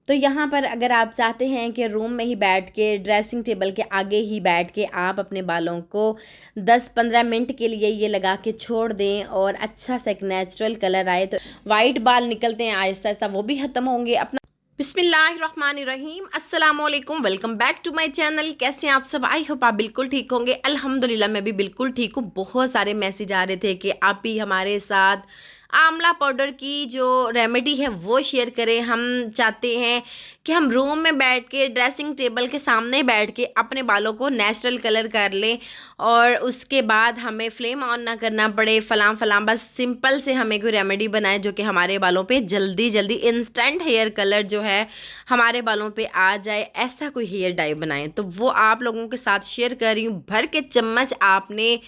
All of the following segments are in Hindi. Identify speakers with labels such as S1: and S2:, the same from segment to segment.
S1: तो यहाँ पर अगर आप चाहते हैं कि रूम में ही बैठ के ड्रेसिंग टेबल के आगे ही बैठ के आप अपने बालों को 10-15 मिनट के लिए ये लगा के छोड़ दें और अच्छा सा एक नेचुरल कलर आए, तो वाइट बाल निकलते हैं आहिस्ता आहिस्ता वो भी ख़त्म होंगे। अपना बिस्मिल्लाहिर्रहमानिर्रहीम, अस्सलाम वालेकुम, welcome back to my channel. कैसे हैं आप सब? आई होप आप बिल्कुल ठीक होंगे। अल्हम्दुलिल्लाह मैं भी बिल्कुल ठीक हूँ। बहुत सारे मैसेज आ रहे थे कि आप भी हमारे साथ आंवला पाउडर की जो रेमेडी है वो शेयर करें। हम चाहते हैं कि हम रूम में बैठ के ड्रेसिंग टेबल के सामने बैठ के अपने बालों को नेचुरल कलर कर लें और उसके बाद हमें फ्लेम ऑन ना करना पड़े, फलां फलां, बस सिंपल से हमें कोई रेमेडी बनाए जो कि हमारे बालों पे जल्दी जल्दी इंस्टेंट हेयर कलर जो है हमारे बालों पे आ जाए। ऐसा कोई हेयर डाई बनाएं तो वो आप लोगों के साथ शेयर कर रही हूँ। भर के चम्मच आपने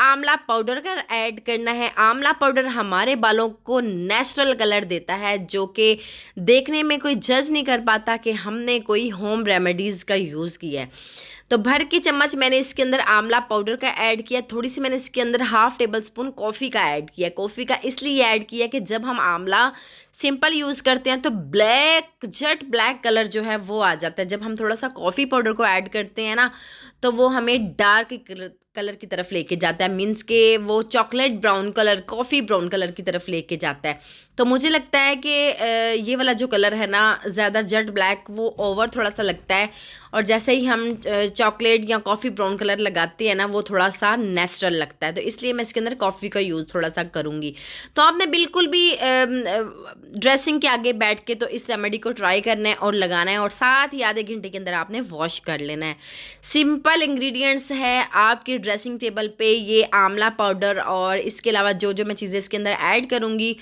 S1: आंवला पाउडर का ऐड करना है। आंवला पाउडर हमारे बालों को नेचुरल कलर देता है जो कि देखने में कोई जज नहीं कर पाता कि हमने कोई होम रेमेडीज़ का यूज़ किया है। तो भर के चम्मच मैंने इसके अंदर आंवला पाउडर का ऐड किया। थोड़ी सी मैंने इसके अंदर हाफ टेबल स्पून कॉफ़ी का ऐड किया। कॉफ़ी का इसलिए ऐड किया कि जब हम आंवला सिंपल यूज़ करते हैं तो ब्लैक जेट ब्लैक कलर जो है वो आ जाता है। जब हम थोड़ा सा कॉफ़ी पाउडर को ऐड करते हैं ना तो वो हमें डार्क कलर की तरफ लेके जाता है, मीन्स के वो chocolate brown colour, coffee brown colour की तरफ लेके जाता है। तो मुझे लगता है कि ये वाला जो कलर है ना ज़्यादा जेट ब्लैक वो ओवर थोड़ा सा लगता है, और जैसे ही हम चॉकलेट या कॉफ़ी ब्राउन कलर लगाते हैं ना वो थोड़ा सा नेचुरल लगता है। तो इसलिए मैं इसके अंदर कॉफ़ी का यूज़ थोड़ा सा करूँगी। तो आपने बिल्कुल भी ड्रेसिंग के आगे बैठ के तो इस रेमेडी को ट्राई करना है और लगाना है, और साथ ही आधे घंटे के अंदर आपने वॉश कर लेना है। सिंपल इंग्रेडिएंट्स है आपकी ड्रेसिंग टेबल पे ये आंवला पाउडर, और इसके अलावा जो जो मैं चीज़ें इसके अंदर ऐड करूँगी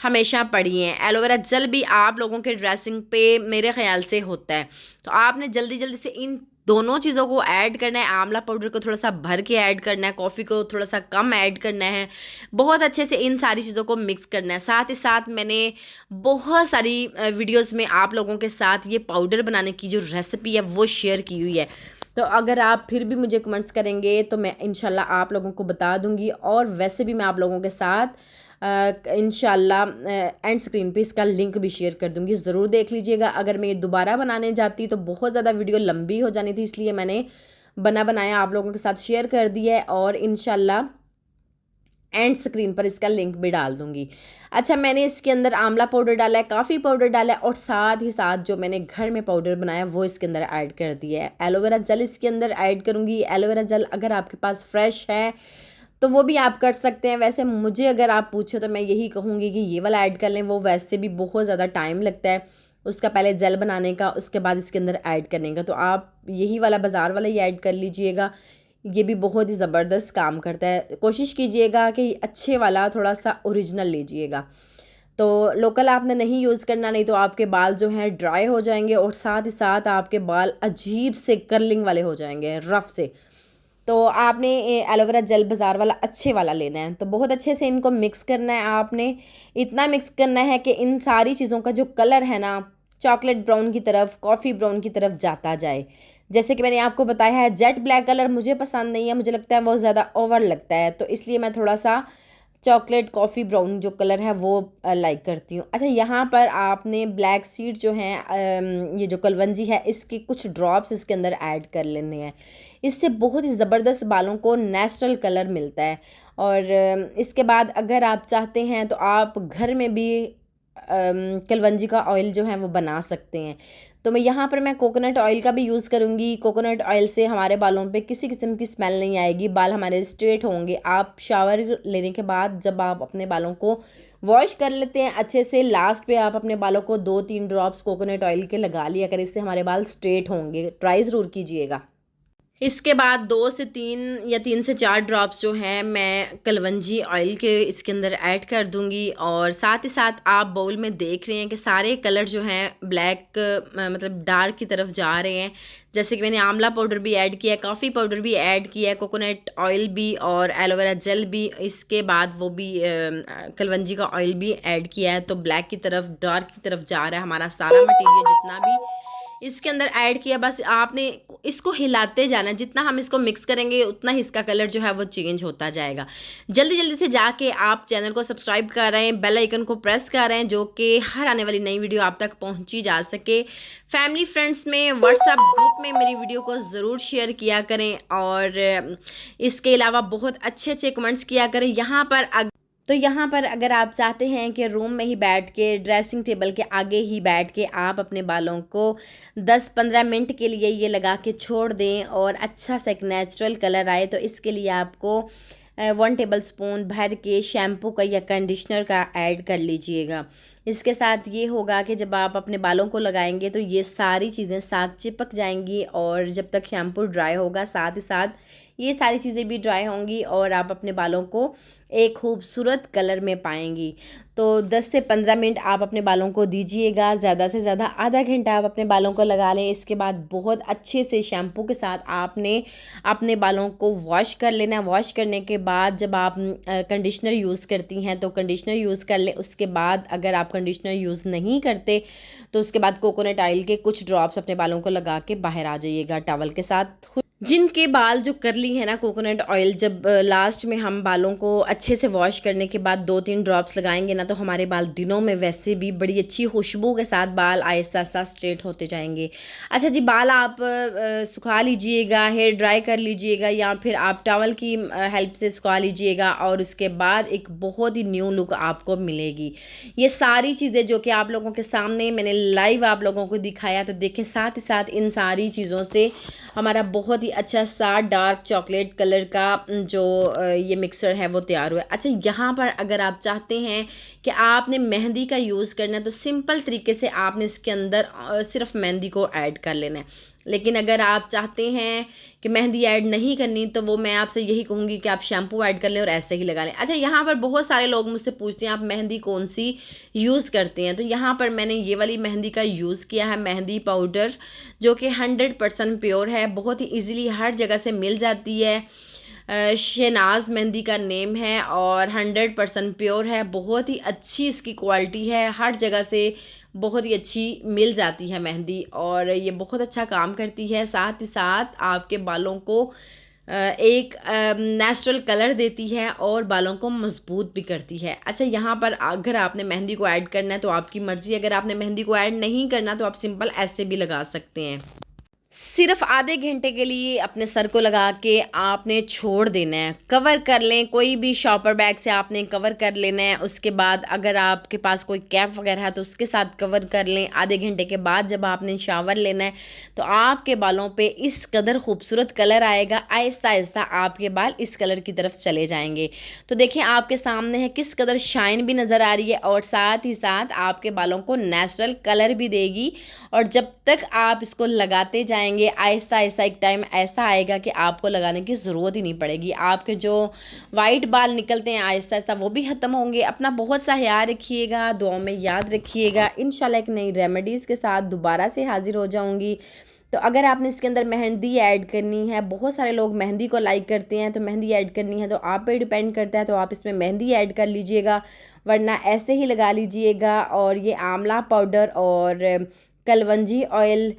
S1: हमेशा पड़ी हैं। एलोवेरा जेल भी आप लोगों के ड्रेसिंग पे मेरे ख्याल से होता है, तो आपने जल्दी जल्दी से इन दोनों चीज़ों को ऐड करना है। आंवला पाउडर को थोड़ा सा भर के ऐड करना है, कॉफ़ी को थोड़ा सा कम ऐड करना है। बहुत अच्छे से इन सारी चीज़ों को मिक्स करना है। साथ ही साथ मैंने बहुत सारी वीडियोस में आप लोगों के साथ ये पाउडर बनाने की जो रेसिपी है वो शेयर की हुई है। तो अगर आप फिर भी मुझे कमेंट्स करेंगे तो मैं इंशाल्लाह आप लोगों को बता दूंगी, और वैसे भी मैं आप लोगों के साथ इंशाल्लाह एंड स्क्रीन पे इसका लिंक भी शेयर कर दूंगी, ज़रूर देख लीजिएगा। अगर मैं ये दोबारा बनाने जाती तो बहुत ज़्यादा वीडियो लंबी हो जानी थी, इसलिए मैंने बनाया आप लोगों के साथ शेयर कर दिया है, और इंशाल्लाह एंड स्क्रीन पर इसका लिंक भी डाल दूंगी। अच्छा, मैंने इसके अंदर आंवला पाउडर डाला है, काफ़ी पाउडर डाला है, और साथ ही साथ जो मैंने घर में पाउडर बनाया वो इसके अंदर ऐड कर दिया है। एलोवेरा जेल इसके अंदर ऐड करूँगी। एलोवेरा जेल अगर आपके पास फ्रेश है तो वो भी आप कर सकते हैं। वैसे मुझे अगर आप पूछो तो मैं यही कहूँगी कि ये वाला ऐड कर लें, वो वैसे भी बहुत ज़्यादा टाइम लगता है उसका, पहले जेल बनाने का, उसके बाद इसके अंदर ऐड करने का। तो आप यही वाला बाज़ार वाला ही ऐड कर लीजिएगा, ये भी बहुत ही ज़बरदस्त काम करता है। कोशिश कीजिएगा कि अच्छे वाला थोड़ा सा ओरिजिनल लीजिएगा। तो लोकल आपने नहीं यूज़ करना, नहीं तो आपके बाल जो हैं ड्राई हो जाएंगे, और साथ ही साथ आपके बाल अजीब से कर्लिंग वाले हो जाएंगे, रफ़ से। तो आपने एलोवेरा जेल बाज़ार वाला अच्छे वाला लेना है। तो बहुत अच्छे से इनको मिक्स करना है। आपने इतना मिक्स करना है कि इन सारी चीज़ों का जो कलर है ना चॉकलेट ब्राउन की तरफ, कॉफ़ी ब्राउन की तरफ जाता जाए। जैसे कि मैंने आपको बताया है, जेट ब्लैक कलर मुझे पसंद नहीं है, मुझे लगता है बहुत ज़्यादा ओवर लगता है, तो इसलिए मैं थोड़ा सा चॉकलेट कॉफ़ी ब्राउन जो कलर है वो लाइक करती हूँ। अच्छा, यहाँ पर आपने ब्लैक सीड जो हैं, ये जो कलवंजी है, इसके कुछ ड्रॉप्स इसके अंदर ऐड कर लेने हैं। इससे बहुत ही ज़बरदस्त बालों को नेचुरल कलर मिलता है। और इसके बाद अगर आप चाहते हैं तो आप घर में भी कलवंजी का ऑयल जो है वो बना सकते हैं। तो मैं यहाँ पर कोकोनट ऑयल का भी यूज़ करूँगी। कोकोनट ऑयल से हमारे बालों पे किसी किस्म की स्मेल नहीं आएगी, बाल हमारे स्ट्रेट होंगे। आप शावर लेने के बाद जब आप अपने बालों को वॉश कर लेते हैं अच्छे से, लास्ट पे आप अपने बालों को 2-3 ड्रॉप्स कोकोनट ऑयल के लगा लिया करें, इससे हमारे बाल स्ट्रेट होंगे। ट्राई ज़रूर कीजिएगा। इसके बाद 2 से 3 या 3 से 4 ड्रॉप्स जो हैं मैं कलवंजी ऑयल के इसके अंदर ऐड कर दूंगी, और साथ ही साथ आप बाउल में देख रहे हैं कि सारे कलर जो हैं ब्लैक मतलब डार्क की तरफ जा रहे हैं। जैसे कि मैंने आंवला पाउडर भी ऐड किया है, कॉफ़ी पाउडर भी ऐड किया है, कोकोनट ऑयल भी और एलोवेरा जेल भी, इसके बाद वो भी कलवंजी का ऑयल भी ऐड किया है। तो ब्लैक की तरफ, डार्क की तरफ जा रहा है हमारा सारा मटेरियल जितना भी इसके अंदर ऐड किया। बस आपने इसको हिलाते जाना है। जितना हम इसको मिक्स करेंगे उतना ही इसका कलर जो है वो चेंज होता जाएगा। जल्दी जल्दी से जाके आप चैनल को सब्सक्राइब कर रहे हैं, बेल आइकन को प्रेस कर रहे हैं, जो कि हर आने वाली नई वीडियो आप तक पहुंची जा सके। फैमिली फ्रेंड्स में, व्हाट्सएप ग्रुप में मेरी वीडियो को ज़रूर शेयर किया करें और इसके अलावा बहुत अच्छे अच्छे कमेंट्स किया करें। यहाँ पर अगर आप चाहते हैं कि रूम में ही बैठ के, ड्रेसिंग टेबल के आगे ही बैठ के आप अपने बालों को 10-15 मिनट के लिए ये लगा के छोड़ दें और अच्छा सा एक नेचुरल कलर आए, तो इसके लिए आपको 1 टेबल स्पून भर के शैम्पू का या कंडीशनर का ऐड कर लीजिएगा। इसके साथ ये होगा कि जब आप अपने बालों को लगाएंगे तो ये सारी चीज़ें साथ चिपक जाएंगी और जब तक शैम्पू ड्राई होगा साथ ही साथ ये सारी चीज़ें भी ड्राई होंगी और आप अपने बालों को एक खूबसूरत कलर में पाएंगी। तो 10 से 15 मिनट आप अपने बालों को दीजिएगा, ज़्यादा से ज़्यादा आधा घंटा आप अपने बालों को लगा लें। इसके बाद बहुत अच्छे से शैम्पू के साथ आपने अपने बालों को वॉश कर लेना। वॉश करने के बाद जब आप कंडीशनर यूज़ करती हैं तो कंडीशनर यूज़ कर लें। उसके बाद अगर आप कंडीशनर यूज़ नहीं करते तो उसके बाद कोकोनट ऑयल के कुछ ड्रॉप्स अपने बालों को लगा के बाहर आ जाइएगा टॉवल के साथ। जिनके बाल जो कर्ली है ना, कोकोनट ऑयल जब लास्ट में हम बालों को अच्छे से वॉश करने के बाद 2-3 ड्रॉप्स लगाएंगे ना, तो हमारे बाल दिनों में वैसे भी बड़ी अच्छी खुशबू के साथ बाल आहिस्ता आहिस्ता स्ट्रेट होते जाएंगे। अच्छा जी, बाल आप सुखा लीजिएगा, हेयर ड्राई कर लीजिएगा या फिर आप टॉवल की हेल्प से सुखा लीजिएगा और उसके बाद एक बहुत ही न्यू लुक आपको मिलेगी। ये सारी चीज़ें जो कि आप लोगों के सामने मैंने लाइव आप लोगों को दिखाया, तो देखें साथ ही साथ इन सारी चीज़ों से हमारा बहुत अच्छा सा डार्क चॉकलेट कलर का जो ये मिक्सर है वो तैयार हुआ है। अच्छा, यहाँ पर अगर आप चाहते हैं कि आपने मेहंदी का यूज़ करना है तो सिंपल तरीके से आपने इसके अंदर सिर्फ मेहंदी को ऐड कर लेना है। लेकिन अगर आप चाहते हैं कि मेहंदी ऐड नहीं करनी तो वो मैं आपसे यही कहूँगी कि आप शैम्पू ऐड कर लें और ऐसे ही लगा लें। अच्छा, यहाँ पर बहुत सारे लोग मुझसे पूछते हैं आप मेहंदी कौन सी यूज़ करते हैं, तो यहाँ पर मैंने ये वाली मेहंदी का यूज़ किया है, मेहंदी पाउडर, जो कि 100% प्योर है, बहुत ही ईज़िली हर जगह से मिल जाती है। शहनाज मेहंदी का नेम है और 100% प्योर है, बहुत ही अच्छी इसकी क्वालिटी है, हर जगह से बहुत ही अच्छी मिल जाती है मेहंदी और ये बहुत अच्छा काम करती है। साथ ही साथ आपके बालों को एक नेचुरल कलर देती है और बालों को मजबूत भी करती है। अच्छा, यहाँ पर अगर आपने मेहंदी को ऐड करना है तो आपकी मर्ज़ी, अगर आपने मेहंदी को ऐड नहीं करना तो आप सिंपल ऐसे भी लगा सकते हैं। सिर्फ आधे घंटे के लिए अपने सर को लगा के आपने छोड़ देना है। कवर कर लें, कोई भी शॉपर बैग से आपने कवर कर लेना है। उसके बाद अगर आपके पास कोई कैप वगैरह है तो उसके साथ कवर कर लें। आधे घंटे के बाद जब आपने शावर लेना है तो आपके बालों पे इस कदर खूबसूरत कलर आएगा, आहिस्ता आहिस्ता आपके बाल इस कलर की तरफ चले जाएंगे। तो देखें आपके सामने है किस कदर शाइन भी नज़र आ रही है और साथ ही साथ आपके बालों को नेचुरल कलर भी देगी। और जब तक आप इसको लगाते जाएंगे आहिस्ता आहिस्ता एक टाइम ऐसा आएगा कि आपको लगाने की ज़रूरत ही नहीं पड़ेगी। आपके जो वाइट बाल निकलते हैं आहिस्ता आहिस्ता वो भी ख़त्म होंगे। अपना बहुत सा ख्याल रखिएगा, दुआ में याद रखिएगा। इंशाल्लाह एक नई रेमेडीज़ के साथ दोबारा से हाजिर हो जाऊंगी। तो अगर आपने इसके अंदर मेहंदी ऐड करनी है, बहुत सारे लोग मेहंदी को लाइक करते हैं, तो मेहंदी ऐड करनी है तो आप पे डिपेंड करता है, तो आप इसमें मेहंदी ऐड कर लीजिएगा, वरना ऐसे ही लगा लीजिएगा। और ये आंवला पाउडर और kalonji oil,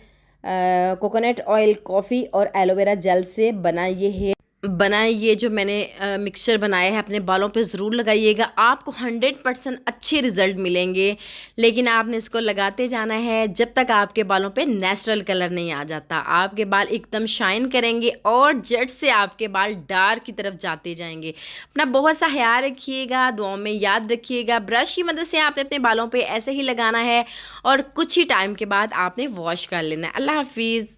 S1: coconut oil, coffee और एलोवेरा जेल से बना ये जो मैंने मिक्सचर बनाया है अपने बालों पे ज़रूर लगाइएगा। आपको 100% अच्छे रिज़ल्ट मिलेंगे, लेकिन आपने इसको लगाते जाना है जब तक आपके बालों पे नेचुरल कलर नहीं आ जाता। आपके बाल एकदम शाइन करेंगे और जड़ से आपके बाल डार्क की तरफ जाते जाएंगे। अपना बहुत सा ख्याल रखिएगा, दुआओं में याद रखिएगा। ब्रश की मदद से आपने अपने बालों पर ऐसे ही लगाना है और कुछ ही टाइम के बाद आपने वॉश कर लेना है। अल्लाह हाफिज़।